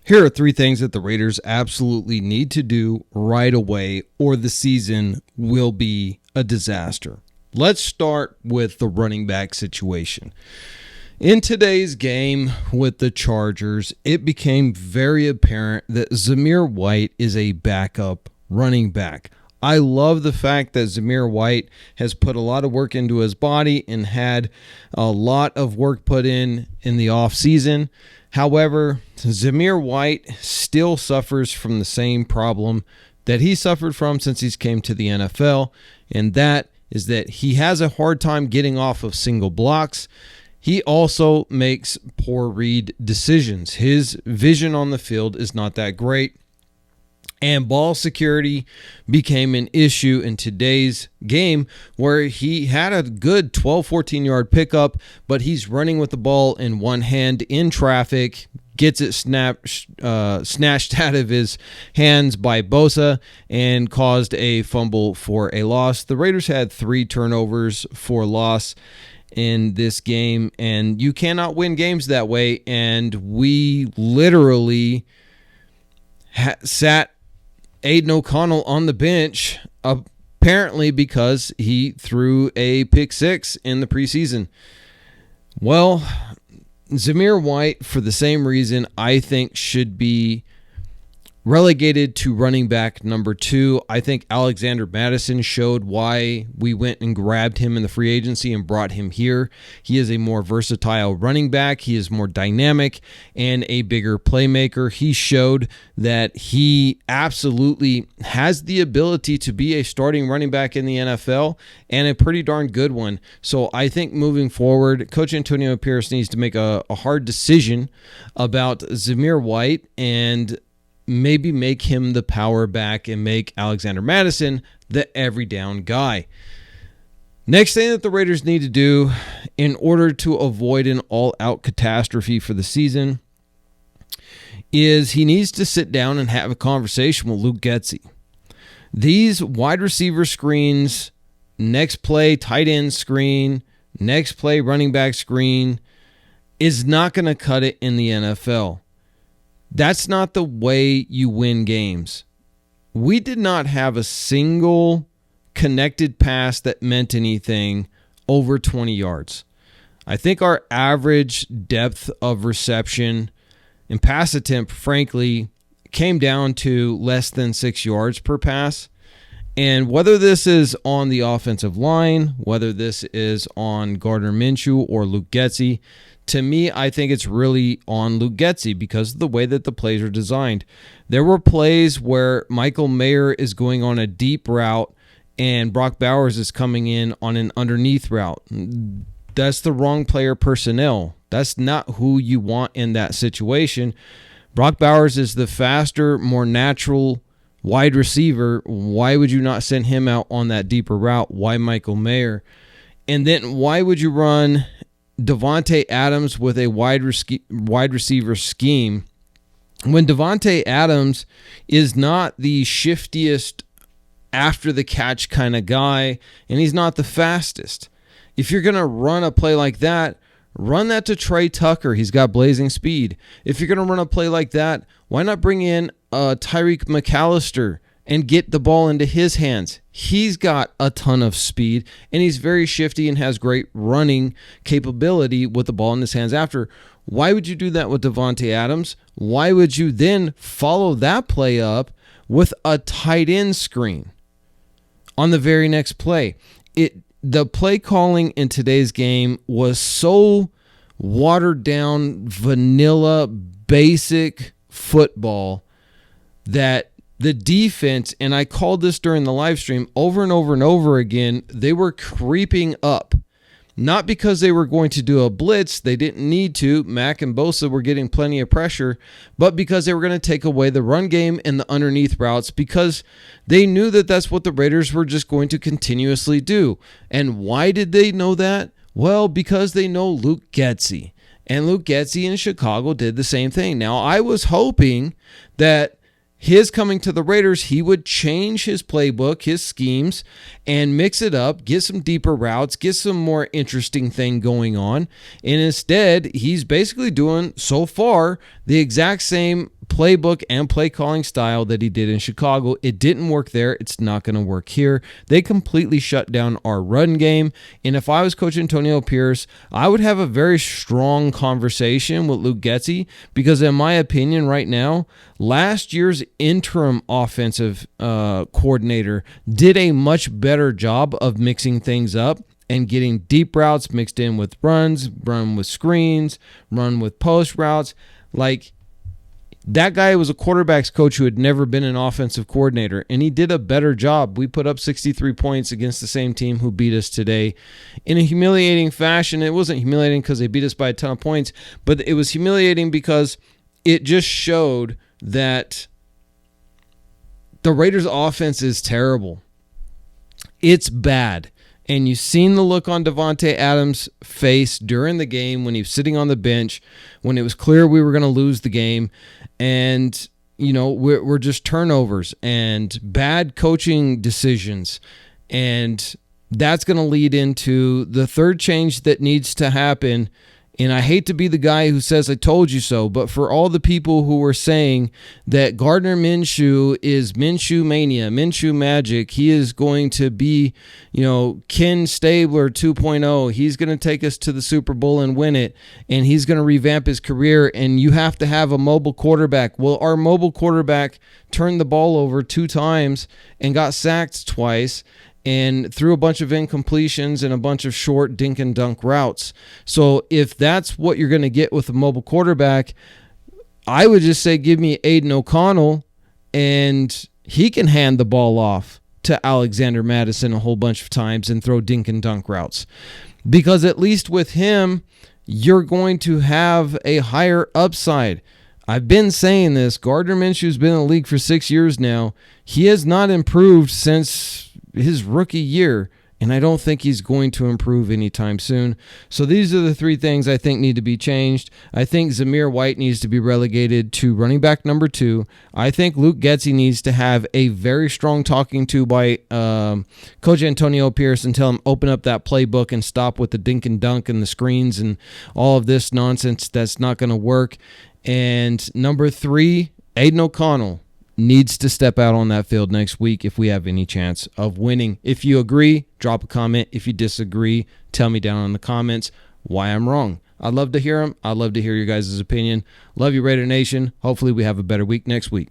Here are 3 things that the Raiders absolutely need to do right away, or the season will be a disaster. Let's start with the running back situation. In today's game with the Chargers, it became very apparent that Zamir White is a backup running back. I love the fact that Zamir White has put a lot of work into his body and had a lot of work put in the offseason. However, Zamir White still suffers from the same problem that he suffered from since he's came to the NFL, and that is that he has a hard time getting off of single blocks. He also makes poor read decisions. His vision on the field is not that great, and ball security became an issue in today's game where he had a good 12, 14-yard pickup, but he's running with the ball in one hand in traffic, gets it snatched out of his hands by Bosa, and caused a fumble for a loss. The Raiders had 3 turnovers for loss in this game, and you cannot win games that way, and we literally sat Aiden O'Connell on the bench, apparently because he threw a pick 6 in the preseason. Well, Zamir White, for the same reason, I think should be relegated to running back number 2. I think Alexander Mattison showed why we went and grabbed him in the free agency and brought him here. He is a more versatile running back. He is more dynamic and a bigger playmaker. He showed that he absolutely has the ability to be a starting running back in the NFL, and a pretty darn good one. So I think moving forward, Coach Antonio Pierce needs to make a hard decision about Zamir White and maybe make him the power back and make Alexander Mattison the every down guy. Next thing that the Raiders need to do in order to avoid an all-out catastrophe for the season is he needs to sit down and have a conversation with Luke Getsy. These wide receiver screens, next play tight end screen, next play running back screen, is not going to cut it in the NFL. That's not the way you win games. We did not have a single connected pass that meant anything over 20 yards. I think our average depth of reception and pass attempt, frankly, came down to less than 6 yards per pass. And whether this is on the offensive line, whether this is on Gardner Minshew or Luke Getsy, to me, I think it's really on Luke Getsy because of the way that the plays are designed. There were plays where Michael Mayer is going on a deep route and Brock Bowers is coming in on an underneath route. That's the wrong player personnel. That's not who you want in that situation. Brock Bowers is the faster, more natural wide receiver. Why would you not send him out on that deeper route? Why Michael Mayer? And then why would you run Davante Adams with a wide receiver scheme when Davante Adams is not the shiftiest after the catch kind of guy, and he's not the fastest? If you're going to run a play like that, run that to Trey Tucker. He's got blazing speed. If you're going to run a play like that, why not bring in Tyreek McAllister and get the ball into his hands? He's got a ton of speed, and he's very shifty and has great running capability with the ball in his hands after. Why would you do that with Davante Adams? Why would you then follow that play up with a tight end screen on the very next play? The play calling in today's game was so watered down, vanilla, basic football that the defense, and I called this during the live stream over and over and over again, they were creeping up. Not because they were going to do a blitz, they didn't need to. Mack and Bosa were getting plenty of pressure, but because they were going to take away the run game and the underneath routes because they knew that that's what the Raiders were just going to continuously do. And why did they know that? Well, because they know Luke Getsy. And Luke Getsy in Chicago did the same thing. Now, I was hoping that his coming to the Raiders, he would change his playbook, his schemes, and mix it up, get some deeper routes, get some more interesting thing going on. And instead, he's basically doing, so far, the exact same playbook and play calling style that he did in Chicago. It didn't work there. It's not going to work here. They completely shut down our run game. And if I was Coach Antonio Pierce, I would have a very strong conversation with Luke Getsy, because in my opinion right now, last year's interim offensive coordinator did a much better job of mixing things up and getting deep routes mixed in with runs, run with screens, run with post routes. Like, that guy was a quarterback's coach who had never been an offensive coordinator, and he did a better job. We put up 63 points against the same team who beat us today in a humiliating fashion. It wasn't humiliating because they beat us by a ton of points, but it was humiliating because it just showed that the Raiders' offense is terrible. It's bad. And you've seen the look on Davante Adams' face during the game when he was sitting on the bench, when it was clear we were going to lose the game. And, you know, we're just turnovers and bad coaching decisions. And that's going to lead into the third change that needs to happen. And I hate to be the guy who says I told you so, but for all the people who were saying that Gardner Minshew is Minshew mania, Minshew magic, he is going to be, you know, Ken Stabler 2.0. He's going to take us to the Super Bowl and win it, and he's going to revamp his career, and you have to have a mobile quarterback. Well, our mobile quarterback turned the ball over 2 times and got sacked twice, and threw a bunch of incompletions and a bunch of short dink and dunk routes. So if that's what you're going to get with a mobile quarterback, I would just say give me Aiden O'Connell, and he can hand the ball off to Alexander Madison a whole bunch of times and throw dink and dunk routes. Because at least with him, you're going to have a higher upside. I've been saying this. Gardner Minshew's been in the league for 6 years now. He has not improved since his rookie year, and I don't think he's going to improve anytime soon. So these are the 3 things I think need to be changed. I think Zamir White needs to be relegated to running back number 2. I think Luke Getsy needs to have a very strong talking to by Coach Antonio Pierce and tell him open up that playbook and stop with the dink and dunk and the screens and all of this nonsense that's not going to work. And number 3, Aiden O'Connell needs to step out on that field next week if we have any chance of winning. If you agree, drop a comment. If you disagree, tell me down in the comments why I'm wrong. I'd love to hear them. I'd love to hear your guys' opinion. Love you, Raider Nation. Hopefully we have a better week next week.